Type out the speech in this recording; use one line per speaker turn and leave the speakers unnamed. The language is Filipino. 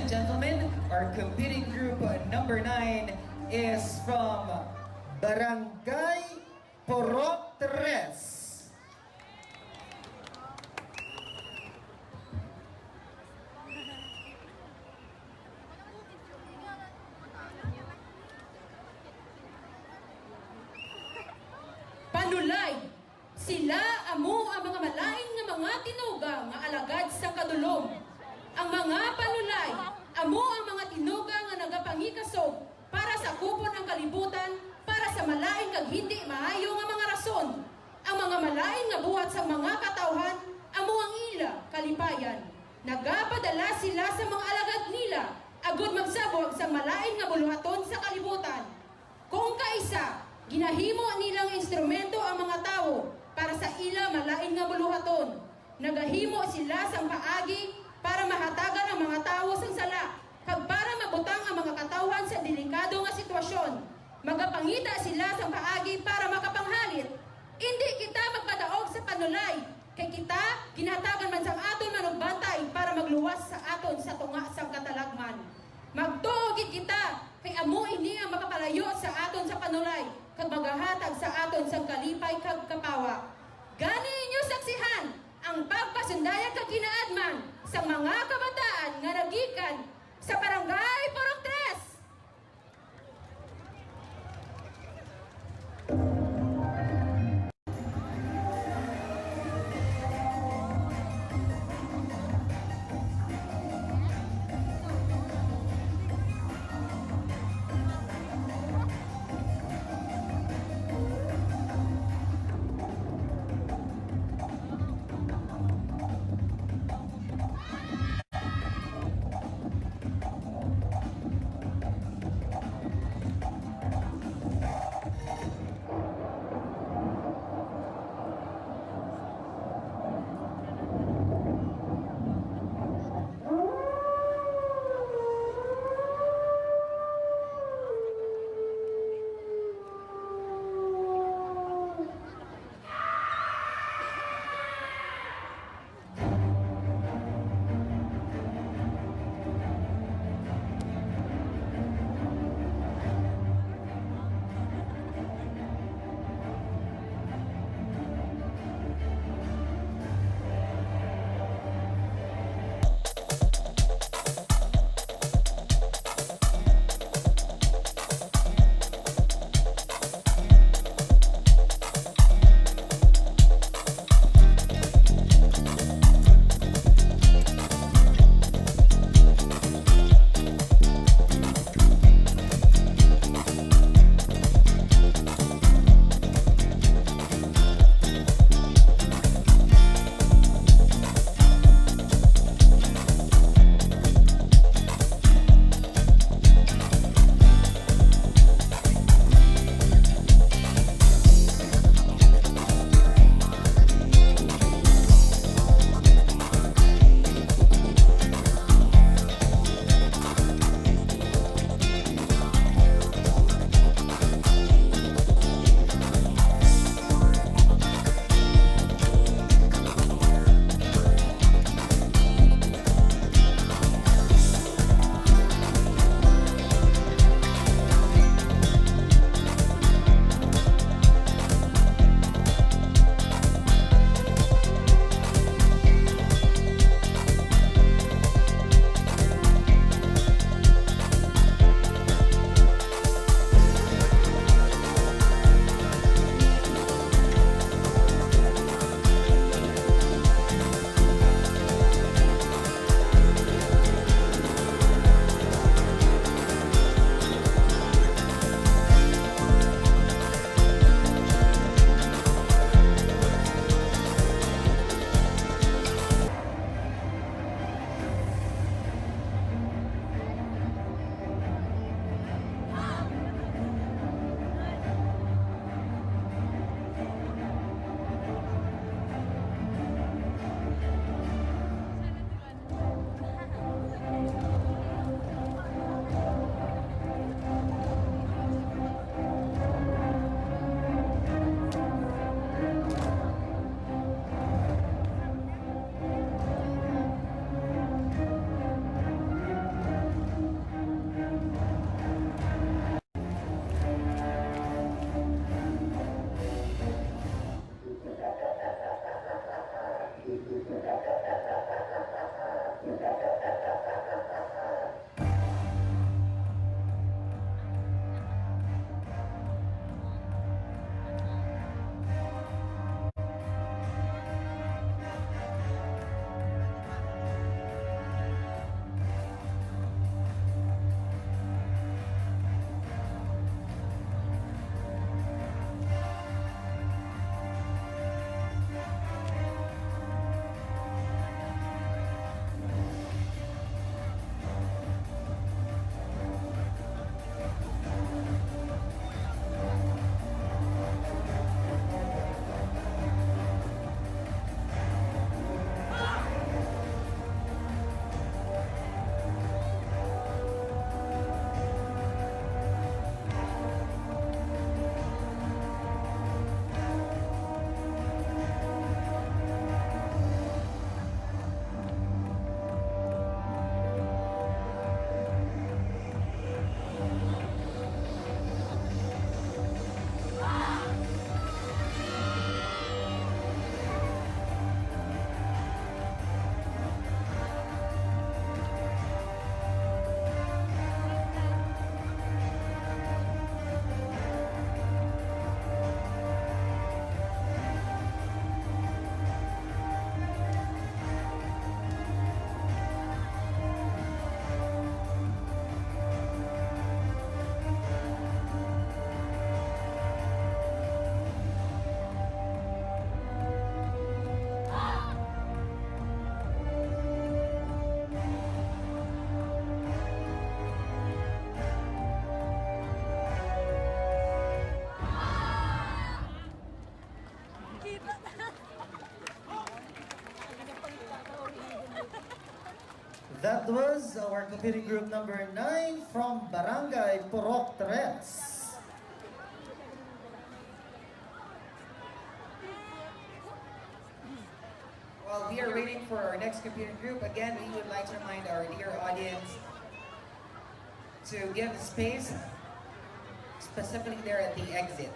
and gentlemen, our competing group number 9 is from Barangay Purok 3.
Panulay, sila amo ang mga malain nga mga tinuga nga alagad sa kadulom. Ang mga panulay, amo ang mga tinuga nga nagapangikasog para sa kupon ang kalibutan, para sa malain kag hindi maayo nga mga rason. Ang mga malain nga buhat sa mga katawhan, amo ang ila kalipayan. Nagapadala sila sa mga alagad nila, agud magsabog sa malain nga buluhaton sa kalibutan. Kung kaisa, ginahimo nilang instrumento ang mga tao para sa ila malain nga buluhaton. Nagahimo sila sang paagi para mahatagan ang mga tao sang sala, kag para mabutang ang mga katawhan sa delikado nga sitwasyon. Magapangita sila sang paagi para makapanghalit. Hindi kita magpadaog sa panulay, kay kita ginatagan man sang aton manugbantay para magluwas sa aton sa tunga sang katalagman. Magtuogid kita, kay amo ini ang makapalayo sa aton sa panulay, kag magahatag sa aton sang kalipay kag kapawa. Gani inyo saksihan ang pagpasundayag kag kinaadman sa mga kabataan nga nagikan sa Barangay Purok 3.
That was our competing group number 9 from Barangay Purok.
While we are waiting for our next competing group, again, we would like to remind our dear audience to give space, specifically there at the exit.